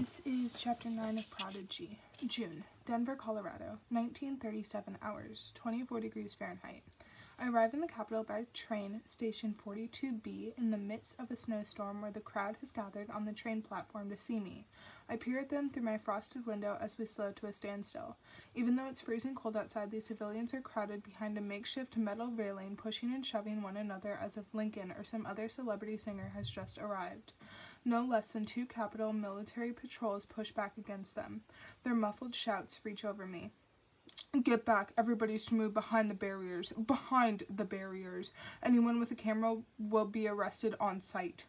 This is Chapter 9 of Prodigy. June. Denver, Colorado. 1937 hours. 24 degrees Fahrenheit. I arrive in the capital by train station 42B in the midst of a snowstorm where the crowd has gathered on the train platform to see me. I peer at them through my frosted window as we slow to a standstill. Even though it's freezing cold outside, these civilians are crowded behind a makeshift metal railing, pushing and shoving one another as if Lincoln or some other celebrity singer has just arrived. No less than 2 Capitol military patrols push back against them. Their muffled shouts reach over me. Get back. Everybody's to move behind the barriers. Behind the barriers. Anyone with a camera will be arrested on sight.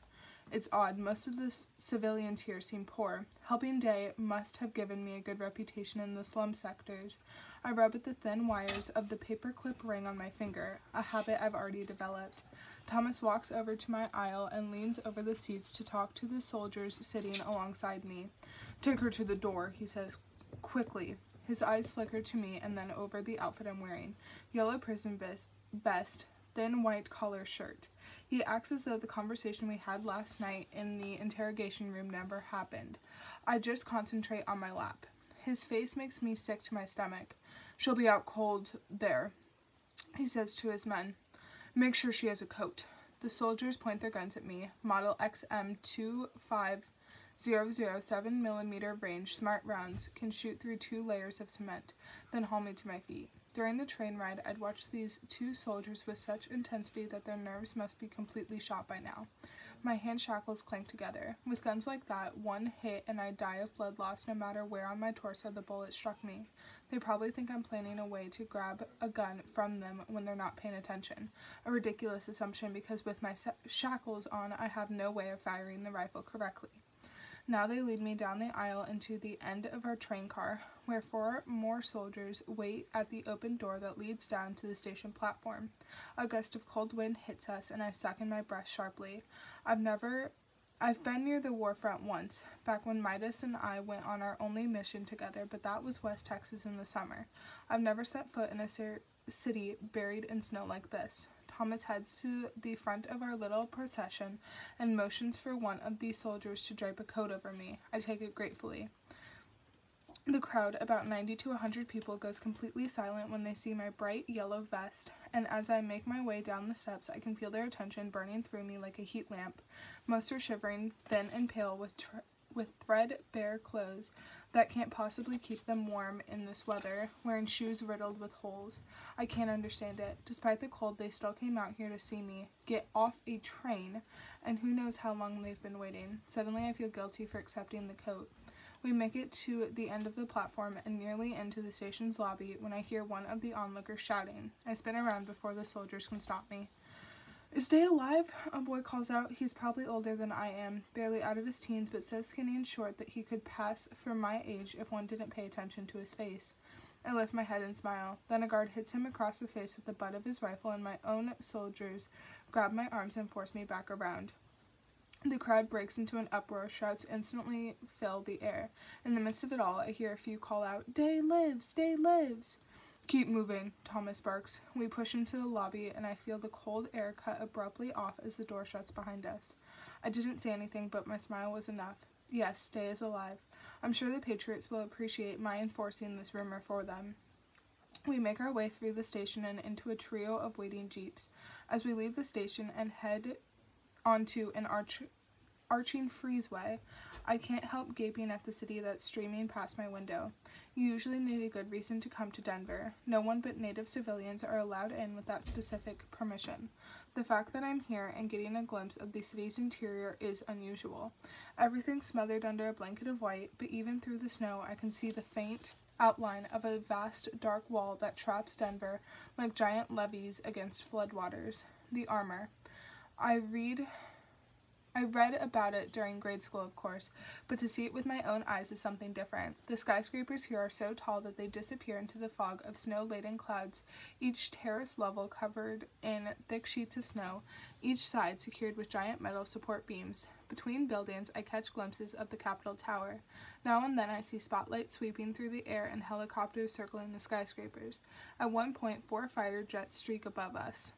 It's odd. Most of the civilians here seem poor. Helping Day must have given me a good reputation in the slum sectors. I rub at the thin wires of the paperclip ring on my finger, a habit I've already developed. Thomas walks over to my aisle and leans over the seats to talk to the soldiers sitting alongside me. Take her to the door, he says quickly. His eyes flicker to me and then over the outfit I'm wearing. Yellow prison vest, thin white collar shirt. He acts as though the conversation we had last night in the interrogation room never happened. I just concentrate on my lap. His face makes me sick to my stomach. She'll be out cold there, he says to his men. Make sure she has a coat. The soldiers point their guns at me. Model XM 250 7mm range smart rounds can shoot through 2 layers of cement, then haul me to my feet. During the train ride, I'd watched these 2 soldiers with such intensity that their nerves must be completely shot by now. My hand shackles clank together. With guns like that, one hit and I'd die of blood loss no matter where on my torso the bullet struck me. They probably think I'm planning a way to grab a gun from them when they're not paying attention. A ridiculous assumption because with my shackles on, I have no way of firing the rifle correctly. Now they lead me down the aisle into the end of our train car, where 4 more soldiers wait at the open door that leads down to the station platform. A gust of cold wind hits us, and I suck in my breath sharply. I've been near the war front once, back when Midas and I went on our only mission together, but that was West Texas in the summer. I've never set foot in a city buried in snow like this. Thomas heads to the front of our little procession and motions for one of the soldiers to drape a coat over me. I take it gratefully. The crowd, about 90 to 100 people, goes completely silent when they see my bright yellow vest, and as I make my way down the steps, I can feel their attention burning through me like a heat lamp. Most are shivering, thin and pale, with threadbare clothes that can't possibly keep them warm in this weather, wearing shoes riddled with holes. I can't understand it. Despite the cold, they still came out here to see me get off a train, and who knows how long they've been waiting. Suddenly, I feel guilty for accepting the coat. We make it to the end of the platform and nearly into the station's lobby when I hear one of the onlookers shouting. I spin around before the soldiers can stop me. Is Day alive? A boy calls out. He's probably older than I am, barely out of his teens, but so skinny and short that he could pass for my age if one didn't pay attention to his face. I lift my head and smile. Then a guard hits him across the face with the butt of his rifle, and my own soldiers grab my arms and force me back around. The crowd breaks into an uproar. Shouts instantly fill the air. In the midst of it all, I hear a few call out, "Day lives! Day lives!" Keep moving, Thomas barks. We push into the lobby, and I feel the cold air cut abruptly off as the door shuts behind us. I didn't say anything, but my smile was enough. Yes, Day is alive. I'm sure the Patriots will appreciate my enforcing this rumor for them. We make our way through the station and into a trio of waiting jeeps. As we leave the station and head onto an arching freeway, I can't help gaping at the city that's streaming past my window. You usually need a good reason to come to Denver. No one but native civilians are allowed in without specific permission. The fact that I'm here and getting a glimpse of the city's interior is unusual. Everything's smothered under a blanket of white, but even through the snow I can see the faint outline of a vast dark wall that traps Denver like giant levees against floodwaters. The armor. I read about it during grade school, of course, but to see it with my own eyes is something different. The skyscrapers here are so tall that they disappear into the fog of snow-laden clouds, each terrace level covered in thick sheets of snow, each side secured with giant metal support beams. Between buildings, I catch glimpses of the Capitol Tower. Now and then I see spotlights sweeping through the air and helicopters circling the skyscrapers. At one point, 4 fighter jets streak above us.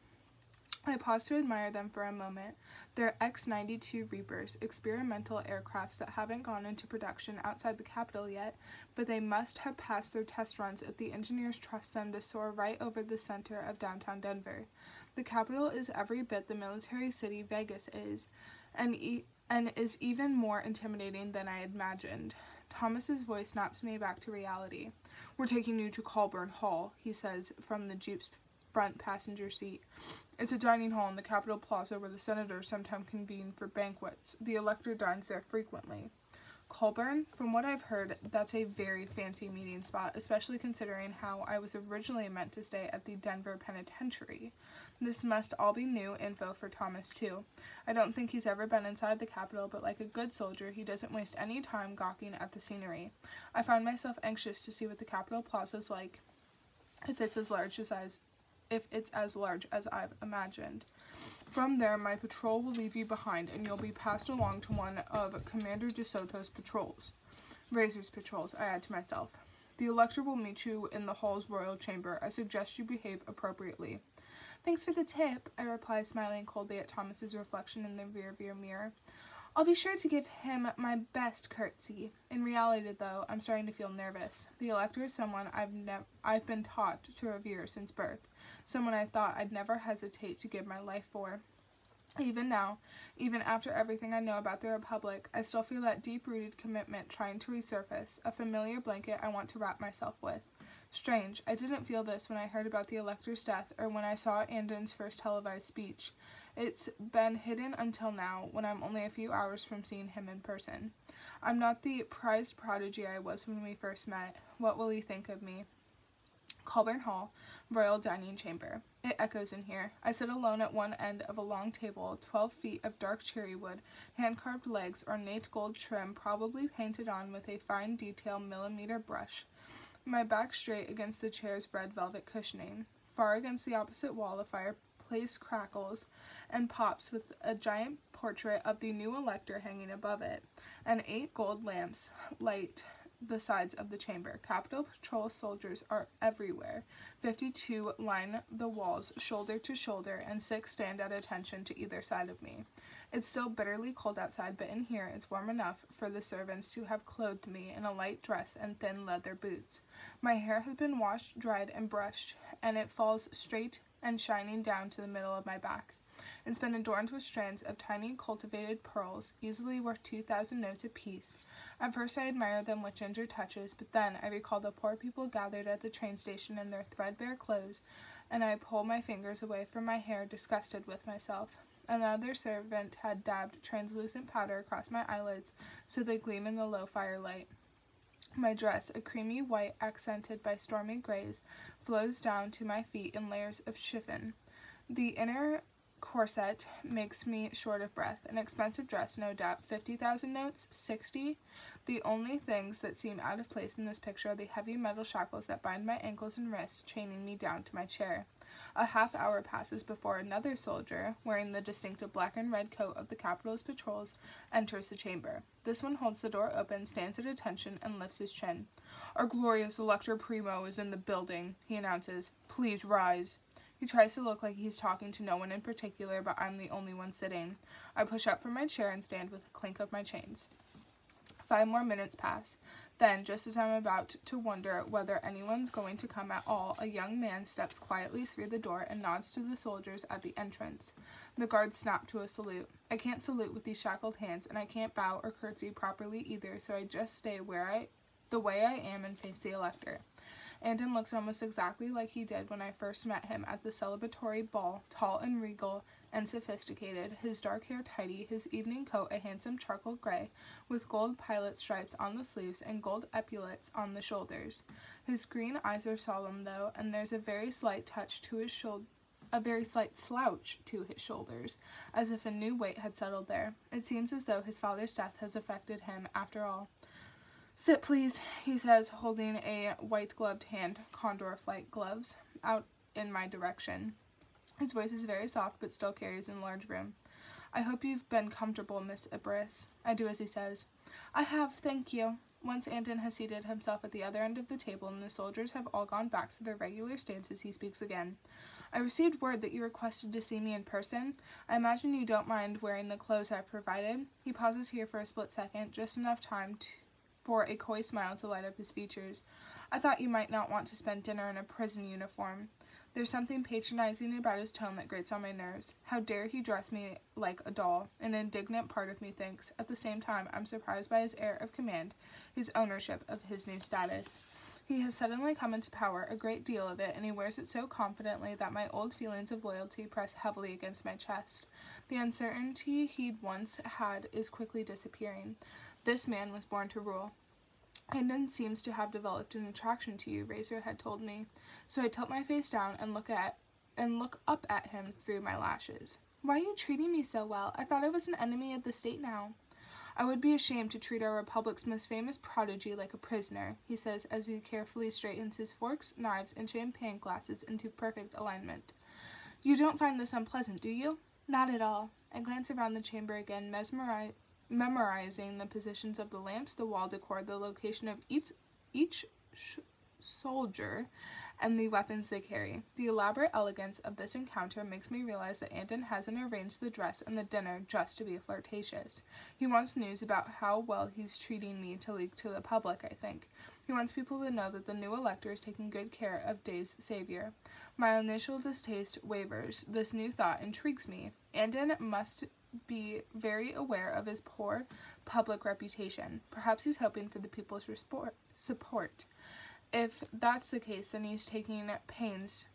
I paused to admire them for a moment. They're X-92 Reapers, experimental aircrafts that haven't gone into production outside the capital yet, but they must have passed their test runs if the engineers trust them to soar right over the center of downtown Denver. The capital is every bit the military city Vegas is, and is even more intimidating than I imagined. Thomas's voice snaps me back to reality. "We're taking you to Colburn Hall," he says from the Jeep's front passenger seat. "It's a dining hall in the Capitol Plaza where the senators sometimes convene for banquets. The elector dines there frequently." Colburn? From what I've heard, that's a very fancy meeting spot, especially considering how I was originally meant to stay at the Denver Penitentiary. This must all be new info for Thomas, too. I don't think he's ever been inside the Capitol, but like a good soldier, he doesn't waste any time gawking at the scenery. I find myself anxious to see what the Capitol Plaza's like, if it's as large as I've imagined. From there, my patrol will leave you behind, and you'll be passed along to one of Commander DeSoto's patrols. Razor's patrols, I add to myself. The elector will meet you in the hall's royal chamber. I suggest you behave appropriately. Thanks for the tip, I reply, smiling coldly at Thomas's reflection in the rearview mirror. I'll be sure to give him my best curtsy. In reality, though, I'm starting to feel nervous. The elector is someone I've been taught to revere since birth, someone I thought I'd never hesitate to give my life for. Even now, even after everything I know about the Republic, I still feel that deep-rooted commitment trying to resurface, a familiar blanket I want to wrap myself with. Strange, I didn't feel this when I heard about the elector's death or when I saw Andon's first televised speech. It's been hidden until now, when I'm only a few hours from seeing him in person. I'm not the prized prodigy I was when we first met. What will he think of me? Colburn Hall, Royal Dining Chamber. It echoes in here. I sit alone at one end of a long table, 12 feet of dark cherry wood, hand-carved legs, ornate gold trim, probably painted on with a fine detail millimeter brush. My back straight against the chair's red velvet cushioning. Far against the opposite wall, the fireplace crackles and pops with a giant portrait of the new elector hanging above it, and 8 gold lamps light the sides of the chamber. Capitol Patrol soldiers are everywhere. 52 line the walls shoulder to shoulder, and 6 stand at attention to either side of me. It's still bitterly cold outside, but in here it's warm enough for the servants to have clothed me in a light dress and thin leather boots. My hair has been washed, dried, and brushed, and it falls straight and shining down to the middle of my back. It's been adorned with strands of tiny cultivated pearls, easily worth 2,000 notes apiece. At first I admire them with ginger touches, but then I recall the poor people gathered at the train station in their threadbare clothes, and I pull my fingers away from my hair, disgusted with myself. Another servant had dabbed translucent powder across my eyelids, so they gleam in the low firelight. My dress, a creamy white accented by stormy grays, flows down to my feet in layers of chiffon. The inner corset makes me short of breath. An expensive dress, no doubt. 50,000 notes? 60? The only things that seem out of place in this picture are the heavy metal shackles that bind my ankles and wrists, chaining me down to my chair. A half hour passes before another soldier, wearing the distinctive black and red coat of the Capitol's patrols, enters the chamber. This one holds the door open, stands at attention, and lifts his chin. "Our glorious Elector Primo is in the building," he announces. "Please rise." He tries to look like he's talking to no one in particular, but I'm the only one sitting. I push up from my chair and stand with a clink of my chains. 5 more minutes pass. Then, just as I'm about to wonder whether anyone's going to come at all, a young man steps quietly through the door and nods to the soldiers at the entrance. The guards snap to a salute. I can't salute with these shackled hands, and I can't bow or curtsy properly either, so I just stay the way I am and face the elector. Andon looks almost exactly like he did when I first met him at the celebratory ball, tall and regal and sophisticated, his dark hair tidy, his evening coat a handsome charcoal gray, with gold pilot stripes on the sleeves and gold epaulets on the shoulders. His green eyes are solemn, though, and there's a very slight slouch to his shoulders, as if a new weight had settled there. It seems as though his father's death has affected him after all. "Sit, please," he says, holding a white-gloved hand, condor-flight gloves, out in my direction. His voice is very soft, but still carries in a large room. "I hope you've been comfortable, Miss Ibris." I do as he says. "I have, thank you." Once Andon has seated himself at the other end of the table and the soldiers have all gone back to their regular stances, he speaks again. I received word that you requested to see me in person. I imagine you don't mind wearing the clothes I've provided." He pauses here for a split second, just enough time for a coy smile to light up his features. "I thought you might not want to spend dinner in a prison uniform." There's something patronizing about his tone that grates on my nerves. How dare he dress me like a doll? An indignant part of me thinks. At the same time, I'm surprised by his air of command, his ownership of his new status. He has suddenly come into power, a great deal of it, and he wears it so confidently that my old feelings of loyalty press heavily against my chest. The uncertainty he'd once had is quickly disappearing. This man was born to rule. "Andon seems to have developed an attraction to you," Razor had told me. So I tilt my face down and look up at him through my lashes. "Why are you treating me so well? I thought I was an enemy of the state now." "I would be ashamed to treat our republic's most famous prodigy like a prisoner," he says as he carefully straightens his forks, knives, and champagne glasses into perfect alignment. "You don't find this unpleasant, do you?" "Not at all." I glance around the chamber again, memorizing the positions of the lamps, the wall decor, the location of each soldier, and the weapons they carry. The elaborate elegance of this encounter makes me realize that Andon hasn't arranged the dress and the dinner just to be flirtatious. He wants news about how well he's treating me to leak to the public, I think. He wants people to know that the new elector is taking good care of Day's savior. My initial distaste wavers. This new thought intrigues me. Andon must be very aware of his poor public reputation. Perhaps he's hoping for the people's support. If that's the case, then he's taking pains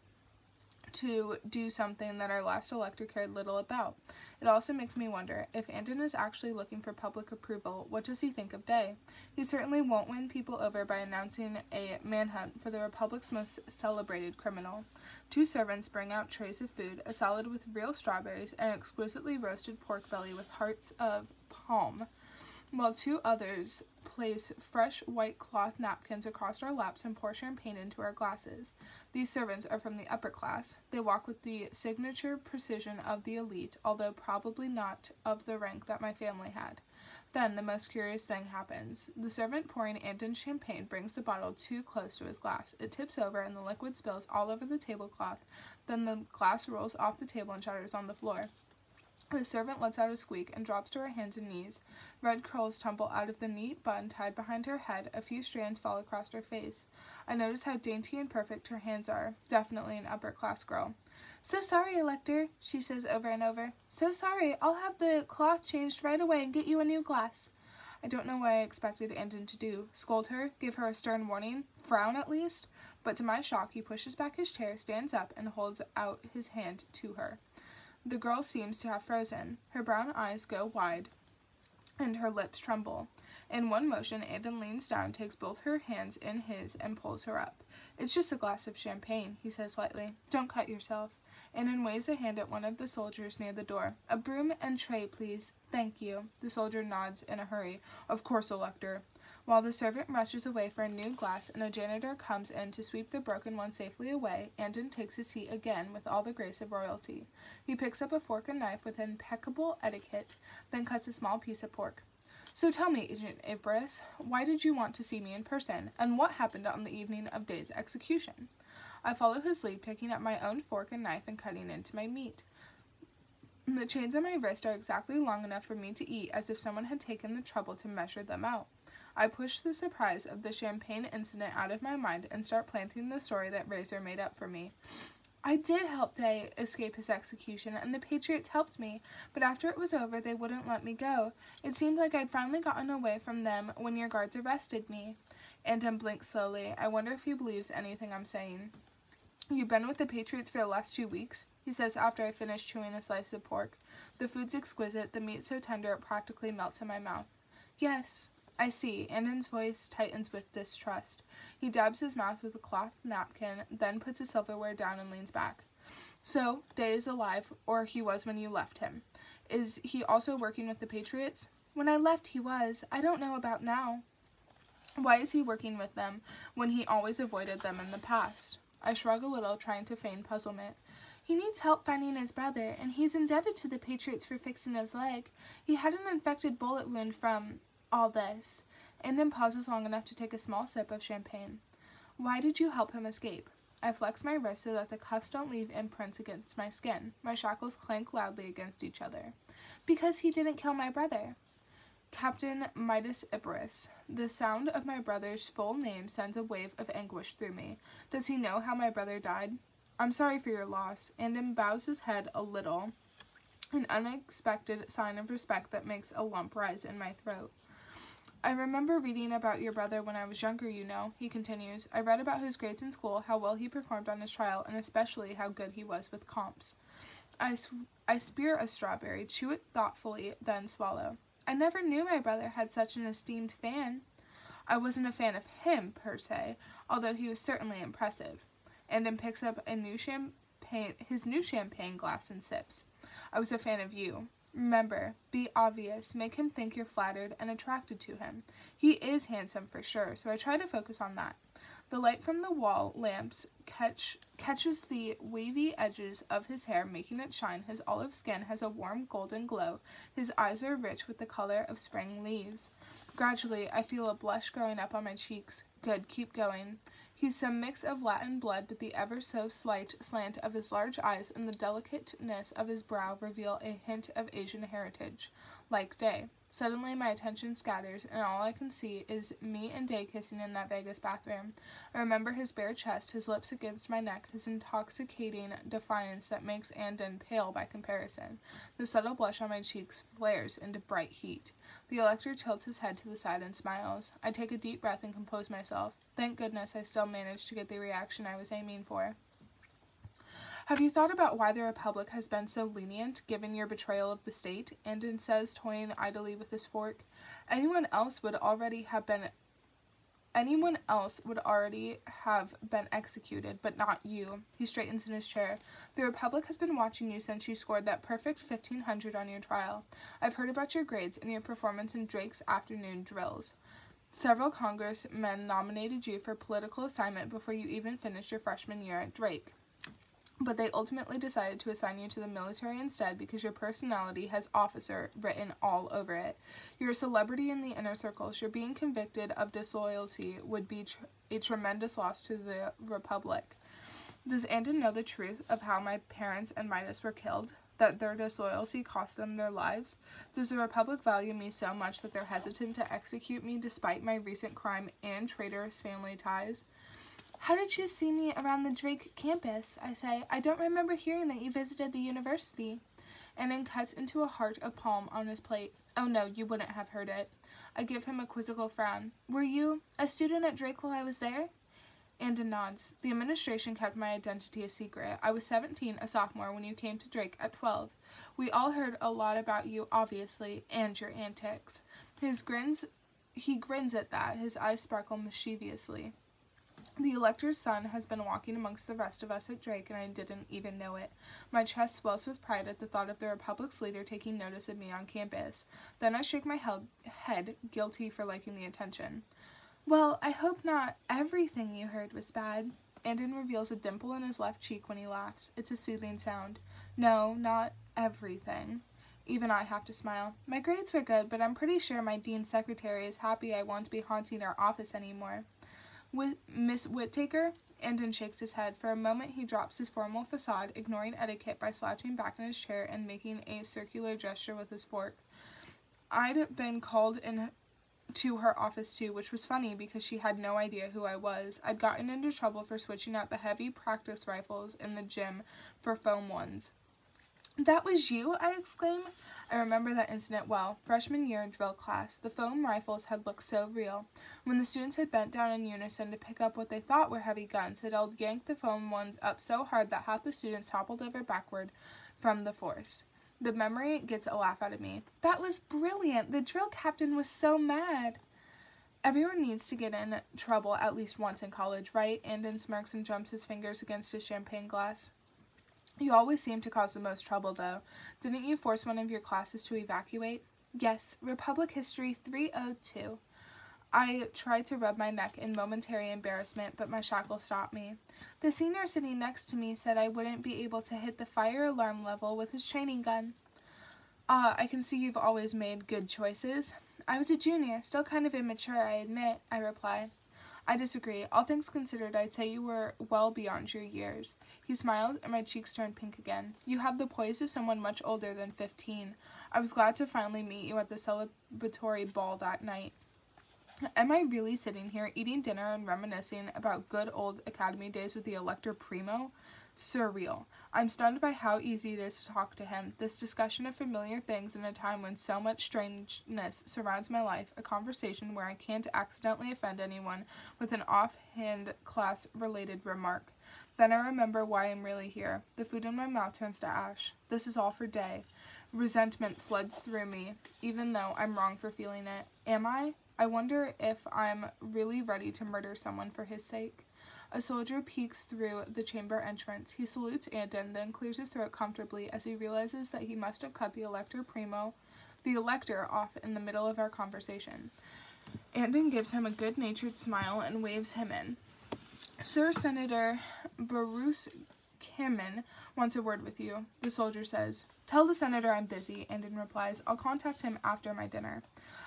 to do something that our last elector cared little about. It also makes me wonder, if Andon is actually looking for public approval, what does he think of Day? He certainly won't win people over by announcing a manhunt for the Republic's most celebrated criminal. 2 servants bring out trays of food, a salad with real strawberries, and an exquisitely roasted pork belly with hearts of palm, while 2 others place fresh white cloth napkins across our laps and pour champagne into our glasses. These servants are from the upper class. They walk with the signature precision of the elite, although probably not of the rank that my family had. Then the most curious thing happens. The servant pouring Andon's champagne brings the bottle too close to his glass. It tips over and the liquid spills all over the tablecloth. Then the glass rolls off the table and shatters on the floor. The servant lets out a squeak and drops to her hands and knees. Red curls tumble out of the neat bun tied behind her head. A few strands fall across her face. I notice how dainty and perfect her hands are. Definitely an upper-class girl. "So sorry, Elector," she says over and over. "So sorry. I'll have the cloth changed right away and get you a new glass." I don't know what I expected Andon to do. Scold her? Give her a stern warning? Frown at least? But to my shock, he pushes back his chair, stands up, and holds out his hand to her. The girl seems to have frozen. Her brown eyes go wide, and her lips tremble. In one motion, Andon leans down, takes both her hands in his, and pulls her up. "It's just a glass of champagne," he says lightly. "Don't cut yourself." Andon waves a hand at one of the soldiers near the door. "A broom and tray, please." "Thank you." The soldier nods in a hurry. "Of course, Elector." While the servant rushes away for a new glass and a janitor comes in to sweep the broken one safely away, Andon takes his seat again with all the grace of royalty. He picks up a fork and knife with impeccable etiquette, then cuts a small piece of pork. "So tell me, Agent Ibrus, why did you want to see me in person, and what happened on the evening of Day's execution?" I follow his lead, picking up my own fork and knife and cutting into my meat. The chains on my wrist are exactly long enough for me to eat, as if someone had taken the trouble to measure them out. I push the surprise of the champagne incident out of my mind and start planting the story that Razor made up for me. "I did help Day escape his execution, and the Patriots helped me, but after it was over, they wouldn't let me go. It seemed like I'd finally gotten away from them when your guards arrested me." Andon blinks slowly. I wonder if he believes anything I'm saying. "You've been with the Patriots for the last 2 weeks?" he says after I finish chewing a slice of pork. The food's exquisite, the meat so tender it practically melts in my mouth. "Yes." "I see." Andon's voice tightens with distrust. He dabs his mouth with a cloth napkin, then puts his silverware down and leans back. "So, Day is alive, or he was when you left him. Is he also working with the Patriots?" "When I left, he was. I don't know about now." "Why is he working with them, when he always avoided them in the past?" I shrug a little, trying to feign puzzlement. "He needs help finding his brother, and he's indebted to the Patriots for fixing his leg. He had an infected bullet wound from all this." Andon pauses long enough to take a small sip of champagne. "Why did you help him escape?" I flex my wrist so that the cuffs don't leave imprints against my skin. My shackles clank loudly against each other. Because he didn't kill my brother. Captain Midas Icarus. The sound of my brother's full name sends a wave of anguish through me. Does he know how my brother died? I'm sorry for your loss. Andon bows his head a little, an unexpected sign of respect that makes a lump rise in my throat. I remember reading about your brother when I was younger, you know, he continues. I read about his grades in school, how well he performed on his trial, and especially how good he was with comps. I spear a strawberry, chew it thoughtfully, then swallow. I never knew my brother had such an esteemed fan. I wasn't a fan of him, per se, although he was certainly impressive. Andon picks up his new champagne glass and sips. I was a fan of you. Remember, be obvious, make him think you're flattered and attracted to him. He is handsome for sure, so I try to focus on that. The light from the wall lamps catches the wavy edges of his hair, making it shine. His olive skin has a warm golden glow. His eyes are rich with the color of spring leaves. Gradually, I feel a blush growing up on my cheeks. Good, keep going. He's some mix of Latin blood, but the ever-so-slight slant of his large eyes and the delicateness of his brow reveal a hint of Asian heritage. Like Day. Suddenly, my attention scatters, and all I can see is me and Day kissing in that Vegas bathroom. I remember his bare chest, his lips against my neck, his intoxicating defiance that makes Andon pale by comparison. The subtle blush on my cheeks flares into bright heat. The Elector tilts his head to the side and smiles. I take a deep breath and compose myself. Thank goodness I still managed to get the reaction I was aiming for. Have you thought about why the Republic has been so lenient, given your betrayal of the state? Andon says, toying idly with his fork. Anyone else would already have been executed, but not you. He straightens in his chair. The Republic has been watching you since you scored that perfect 1500 on your trial. I've heard about your grades and your performance in Drake's afternoon drills. Several congressmen nominated you for political assignment before you even finished your freshman year at Drake. But they ultimately decided to assign you to the military instead because your personality has officer written all over it. You're a celebrity in the inner circles. Your being convicted of disloyalty would be a tremendous loss to the Republic. Does Andon know the truth of how my parents and Midas were killed? That their disloyalty cost them their lives? Does the Republic value me so much that they're hesitant to execute me despite my recent crime and traitorous family ties? How did you see me around the Drake campus? I say. I don't remember hearing that you visited the university. Andon cuts into a heart of palm on his plate. Oh no, you wouldn't have heard it. I give him a quizzical frown. Were you a student at Drake while I was there? Andon nods. The administration kept my identity a secret. I was 17, a sophomore, when you came to Drake at 12. We all heard a lot about you, obviously, and your antics. He grins at that. His eyes sparkle mischievously. The Elector's son has been walking amongst the rest of us at Drake, and I didn't even know it. My chest swells with pride at the thought of the Republic's leader taking notice of me on campus. Then I shake my head, guilty for liking the attention. Well, I hope not everything you heard was bad. Andon reveals a dimple in his left cheek when he laughs. It's a soothing sound. No, not everything. Even I have to smile. My grades were good, but I'm pretty sure my dean's secretary is happy I won't be haunting our office anymore. With Miss Whittaker? Andon shakes his head. For a moment he drops his formal facade, ignoring etiquette by slouching back in his chair and making a circular gesture with his fork. I'd been called in to her office too, which was funny because she had no idea who I was. I'd gotten into trouble for switching out the heavy practice rifles in the gym for foam ones. That was you? I exclaim. I remember that incident well. Freshman year drill class. The foam rifles had looked so real. When the students had bent down in unison to pick up what they thought were heavy guns, they'd all yanked the foam ones up so hard that half the students toppled over backward from the force. The memory gets a laugh out of me. That was brilliant. The drill captain was so mad. Everyone needs to get in trouble at least once in college, right? Andon smirks and drums his fingers against his champagne glass. You always seem to cause the most trouble, though. Didn't you force one of your classes to evacuate? Yes, Republic History 302. I tried to rub my neck in momentary embarrassment, but my shackle stopped me. The senior sitting next to me said I wouldn't be able to hit the fire alarm level with his training gun. I can see you've always made good choices. I was a junior, still kind of immature, I admit, I replied. I disagree. All things considered, I'd say you were well beyond your years. He smiled, and my cheeks turned pink again. You have the poise of someone much older than 15. I was glad to finally meet you at the celebratory ball that night. Am I really sitting here eating dinner and reminiscing about good old academy days with the Elector Primo? Surreal. I'm stunned by how easy it is to talk to him. This discussion of familiar things in a time when so much strangeness surrounds my life, a conversation where I can't accidentally offend anyone with an offhand class-related remark. Then I remember why I'm really here. The food in my mouth turns to ash. This is all for Day. Resentment floods through me, even though I'm wrong for feeling it. Am I? I wonder if I'm really ready to murder someone for his sake. A soldier peeks through the chamber entrance. He salutes Andon, then clears his throat comfortably as he realizes that he must have cut the Elector off in the middle of our conversation. Andon gives him a good-natured smile and waves him in. Sir Senator Bruce Kimmon wants a word with you, the soldier says. Tell the senator I'm busy, Andon replies. I'll contact him after my dinner.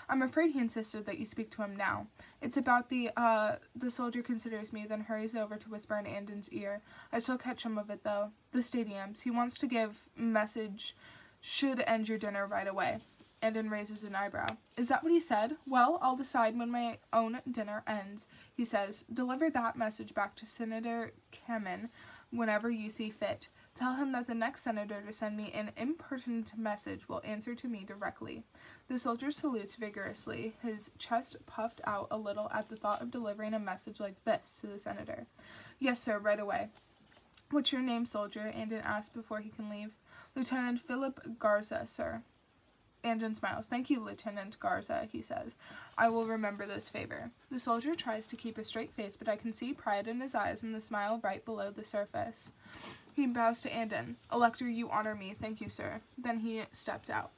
I'm afraid he insisted that you speak to him now. It's about the soldier considers me, then hurries over to whisper in Andon's ear. I still catch some of it, though. The stadiums. He wants to give message should end your dinner right away. Andon raises an eyebrow. Is that what he said? Well, I'll decide when my own dinner ends, he says. Deliver that message back to Senator Kemen whenever you see fit. Tell him that the next senator to send me an impertinent message will answer to me directly. The soldier salutes vigorously, his chest puffed out a little at the thought of delivering a message like this to the senator. Yes, sir, right away. What's your name, soldier? Andon asks before he can leave. Lieutenant Philip Garza, sir. Andon smiles. Thank you, Lieutenant Garza, he says. I will remember this favor. The soldier tries to keep a straight face, but I can see pride in his eyes and the smile right below the surface. He bows to Andon. Elector, you honor me. Thank you, sir. Then he steps out.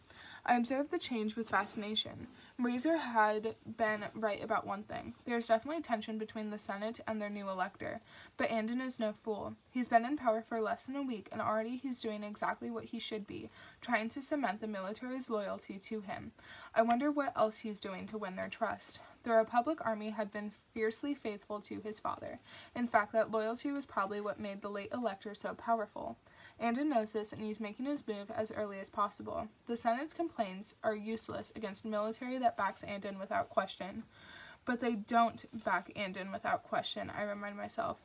I observed the change with fascination. Razor had been right about one thing. There is definitely tension between the Senate and their new elector, but Andon is no fool. He's been in power for less than a week, and already he's doing exactly what he should be, trying to cement the military's loyalty to him. I wonder what else he's doing to win their trust. The Republic Army had been fiercely faithful to his father. In fact, that loyalty was probably what made the late elector so powerful. Andon knows this, and he's making his move as early as possible. The Senate's complaints are useless against military that backs Andon without question. But they don't back Andon without question, I remind myself.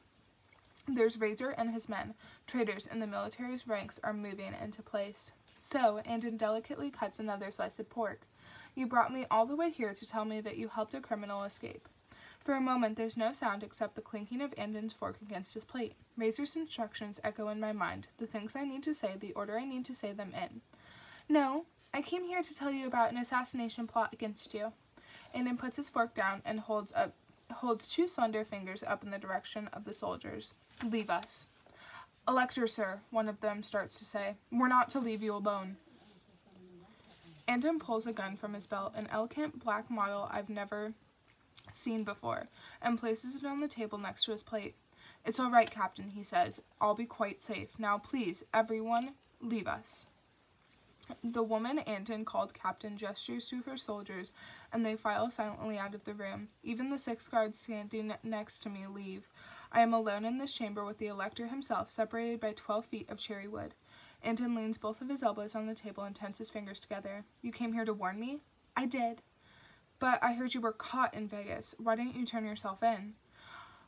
There's Razor and his men. Traitors in the military's ranks are moving into place. So, Andon delicately cuts another slice of pork. You brought me all the way here to tell me that you helped a criminal escape. For a moment, there's no sound except the clinking of Andon's fork against his plate. Razor's instructions echo in my mind, the things I need to say, the order I need to say them in. No, I came here to tell you about an assassination plot against you. Andon puts his fork down and holds two slender fingers up in the direction of the soldiers. Leave us. Elector, sir, one of them starts to say. We're not to leave you alone. Andon pulls a gun from his belt, an elegant black model I've never seen before, and places it on the table next to his plate. It's all right, Captain, he says. I'll be quite safe. Now, please, everyone, leave us. The woman Andon called Captain gestures to her soldiers, and they file silently out of the room. Even the 6 guards standing next to me leave. I am alone in this chamber with the elector himself, separated by 12 feet of cherry wood. Andon leans both of his elbows on the table and tenses his fingers together. You came here to warn me? I did. But I heard you were caught in Vegas. Why didn't you turn yourself in?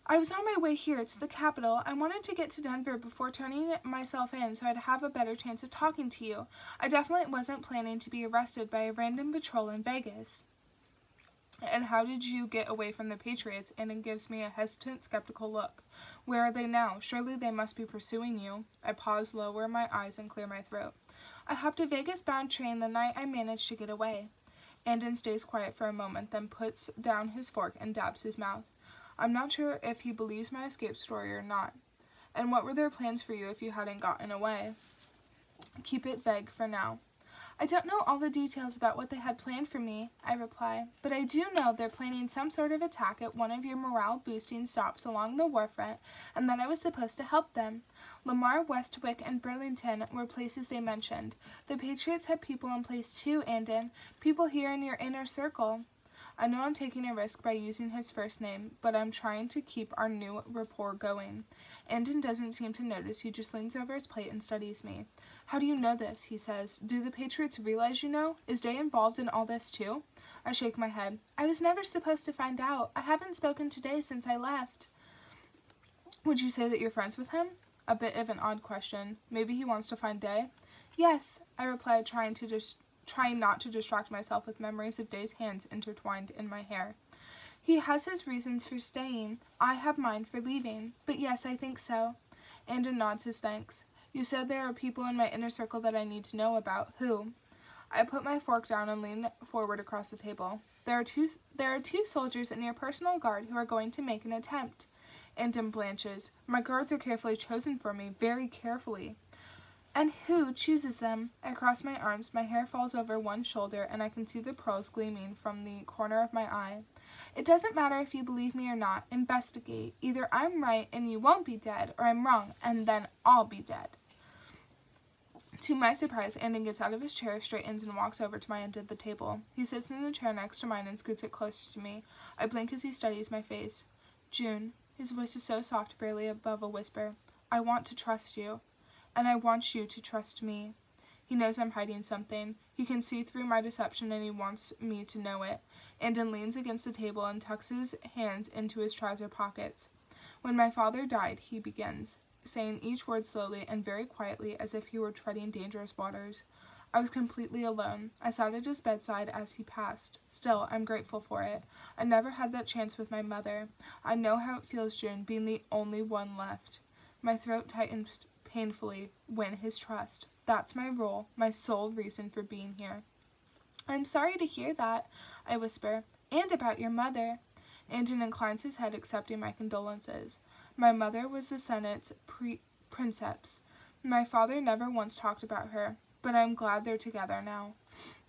I was on my way here to the capital. I wanted to get to Denver before turning myself in so I'd have a better chance of talking to you. I definitely wasn't planning to be arrested by a random patrol in Vegas. And how did you get away from the Patriots? Andon gives me a hesitant, skeptical look. Where are they now? Surely they must be pursuing you. I pause, lower my eyes, and clear my throat. I hopped a Vegas-bound train the night I managed to get away. Andon stays quiet for a moment, then puts down his fork and dabs his mouth. I'm not sure if he believes my escape story or not. And what were their plans for you if you hadn't gotten away? Keep it vague for now. I don't know all the details about what they had planned for me, I reply, but I do know they're planning some sort of attack at one of your morale-boosting stops along the war front, and that I was supposed to help them. Lamar, Westwick, and Burlington were places they mentioned. The Patriots had people in place too, Andon, people here in your inner circle. I know I'm taking a risk by using his first name, but I'm trying to keep our new rapport going. Andon doesn't seem to notice. He just leans over his plate and studies me. How do you know this? He says. Do the Patriots realize you know? Is Day involved in all this too? I shake my head. I was never supposed to find out. I haven't spoken to Day since I left. Would you say that you're friends with him? A bit of an odd question. Maybe he wants to find Day? Yes, I replied, trying not to distract myself with memories of Day's hands intertwined in my hair. He has his reasons for staying. I have mine for leaving. But yes, I think so. Andon nods his thanks. You said there are people in my inner circle that I need to know about. Who? I put my fork down and lean forward across the table. There are two soldiers in your personal guard who are going to make an attempt. Andon blanches. My guards are carefully chosen for me, very carefully. And who chooses them? I cross my arms, my hair falls over one shoulder, and I can see the pearls gleaming from the corner of my eye. It doesn't matter if you believe me or not. Investigate. Either I'm right and you won't be dead, or I'm wrong, and then I'll be dead. To my surprise, Andon gets out of his chair, straightens, and walks over to my end of the table. He sits in the chair next to mine and scoots it closer to me. I blink as he studies my face. June. His voice is so soft, barely above a whisper. I want to trust you. And I want you to trust me. He knows I'm hiding something. He can see through my deception and he wants me to know it. Andon leans against the table and tucks his hands into his trouser pockets. When my father died, he begins, saying each word slowly and very quietly as if he were treading dangerous waters. I was completely alone. I sat at his bedside as he passed. Still, I'm grateful for it. I never had that chance with my mother. I know how it feels, June, being the only one left. My throat tightened painfully. Win his trust. That's my role, my sole reason for being here. I'm sorry to hear that, I whisper. And about your mother. Andon inclines his head, accepting my condolences. My mother was the Senate's princeps. My father never once talked about her, but I'm glad they're together now.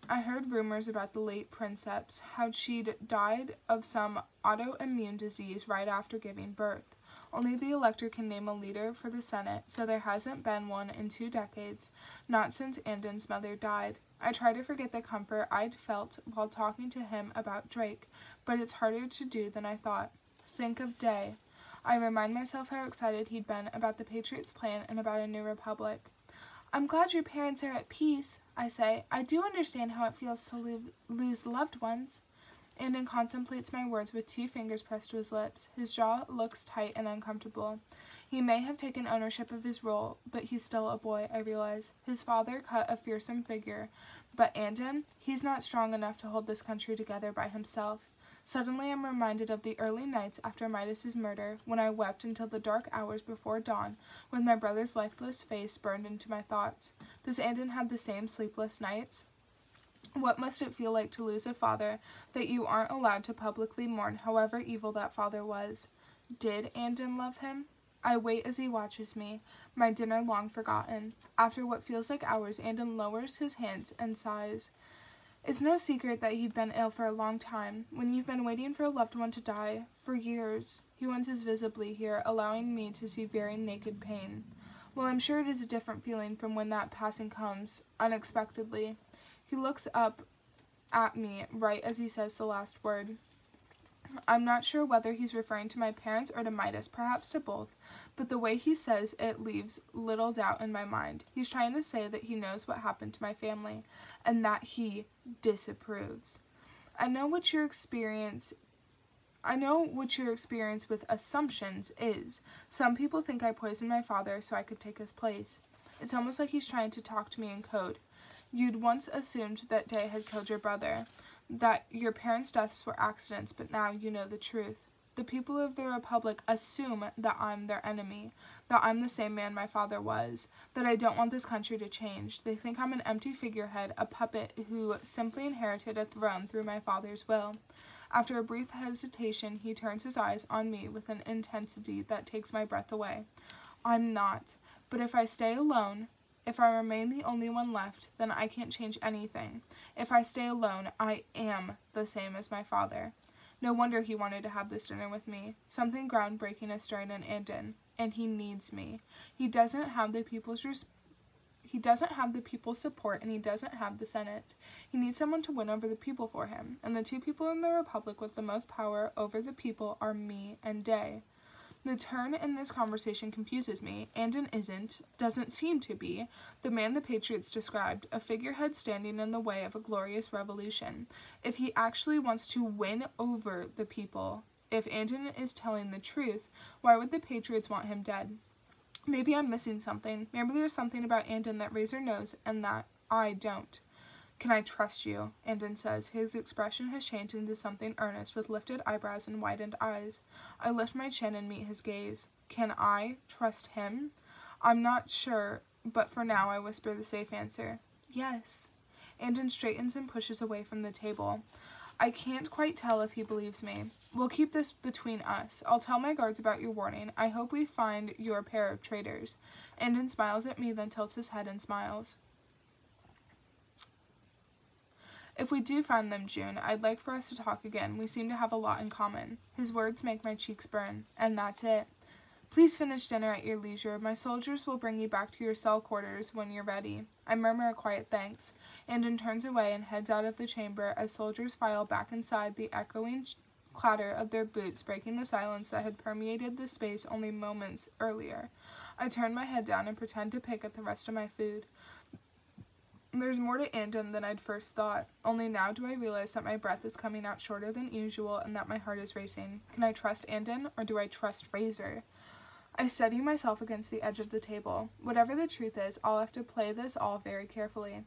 I heard rumors about the late princeps, how she'd died of some autoimmune disease right after giving birth. Only the elector can name a leader for the Senate, so there hasn't been one in 2 decades, not since Andon's mother died. I try to forget the comfort I'd felt while talking to him about Drake, but it's harder to do than I thought. Think of Day. I remind myself how excited he'd been about the Patriots' plan and about a new republic. I'm glad your parents are at peace, I say. I do understand how it feels to lose loved ones. Andon contemplates my words with 2 fingers pressed to his lips. His jaw looks tight and uncomfortable. He may have taken ownership of his role, but he's still a boy, I realize. His father cut a fearsome figure, but Andon, he's not strong enough to hold this country together by himself. Suddenly I'm reminded of the early nights after Midas's murder, when I wept until the dark hours before dawn, with my brother's lifeless face burned into my thoughts. Does Andon have the same sleepless nights? What must it feel like to lose a father that you aren't allowed to publicly mourn, however evil that father was? Did Andon love him? I wait as he watches me, my dinner long forgotten. After what feels like hours, Andon lowers his hands and sighs. It's no secret that he'd been ill for a long time. When you've been waiting for a loved one to die for years, he winces visibly here, allowing me to see very naked pain. Well, I'm sure it is a different feeling from when that passing comes, unexpectedly. He looks up at me right as he says the last word. I'm not sure whether he's referring to my parents or to Midas, perhaps to both, but the way he says it leaves little doubt in my mind. He's trying to say that he knows what happened to my family, and that he disapproves. I know what your experience with assumptions is. Some people think I poisoned my father so I could take his place. It's almost like he's trying to talk to me in code. You'd once assumed that Day had killed your brother, that your parents' deaths were accidents, but now you know the truth. The people of the Republic assume that I'm their enemy, that I'm the same man my father was, that I don't want this country to change. They think I'm an empty figurehead, a puppet who simply inherited a throne through my father's will. After a brief hesitation, he turns his eyes on me with an intensity that takes my breath away. I'm not, but if I stay alone, if I remain the only one left, then I can't change anything. If I stay alone, I am the same as my father. No wonder he wanted to have this dinner with me. Something groundbreaking is stirring in Andon, and he needs me. He doesn't have the people's He doesn't have the people's support, and he doesn't have the Senate. He needs someone to win over the people for him, and the two people in the Republic with the most power over the people are me and Day. The turn in this conversation confuses me. Andon doesn't seem to be, the man the Patriots described, a figurehead standing in the way of a glorious revolution. If he actually wants to win over the people, if Andon is telling the truth, why would the Patriots want him dead? Maybe I'm missing something. Maybe there's something about Andon that Razor knows and that I don't. Can I trust you? Andon says. His expression has changed into something earnest, with lifted eyebrows and widened eyes. I lift my chin and meet his gaze. Can I trust him? I'm not sure, but for now I whisper the safe answer. Yes. Andon straightens and pushes away from the table. I can't quite tell if he believes me. We'll keep this between us. I'll tell my guards about your warning. I hope we find you're a pair of traitors. Andon smiles at me, then tilts his head and smiles. If we do find them, June, I'd like for us to talk again. We seem to have a lot in common. His words make my cheeks burn. And that's it. Please finish dinner at your leisure. My soldiers will bring you back to your cell quarters when you're ready. I murmur a quiet thanks. Andon turns away and heads out of the chamber as soldiers file back inside, the echoing clatter of their boots breaking the silence that had permeated the space only moments earlier. I turn my head down and pretend to pick at the rest of my food. There's more to Andon than I'd first thought. Only now do I realize that my breath is coming out shorter than usual and that my heart is racing. Can I trust Andon, or do I trust Razor? I steady myself against the edge of the table. Whatever the truth is, I'll have to play this all very carefully.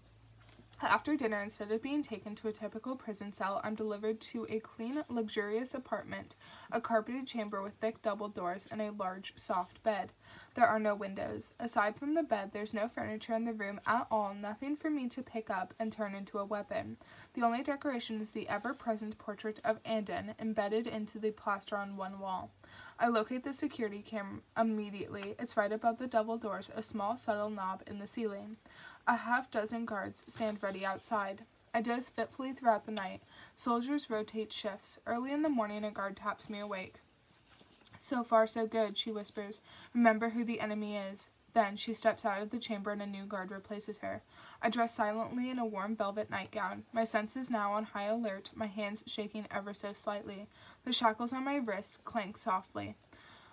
After dinner, instead of being taken to a typical prison cell, I'm delivered to a clean, luxurious apartment, a carpeted chamber with thick double doors, and a large, soft bed. There are no windows. Aside from the bed, there's no furniture in the room at all, nothing for me to pick up and turn into a weapon. The only decoration is the ever-present portrait of Andon, embedded into the plaster on one wall. I locate the security camera immediately. It's right above the double doors, a small, subtle knob in the ceiling. A half-dozen guards stand ready outside. I doze fitfully throughout the night. Soldiers rotate shifts. Early in the morning, a guard taps me awake. So far, so good, she whispers. Remember who the enemy is. Then she steps out of the chamber and a new guard replaces her. I dress silently in a warm velvet nightgown, my senses now on high alert, my hands shaking ever so slightly. The shackles on my wrists clank softly.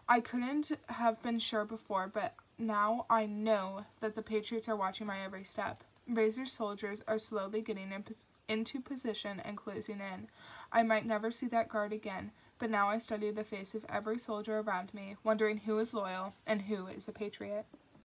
I couldn't have been sure before, but now I know that the Patriots are watching my every step. Razor's soldiers are slowly getting into position and closing in. I might never see that guard again, but now I study the face of every soldier around me, wondering who is loyal and who is a patriot.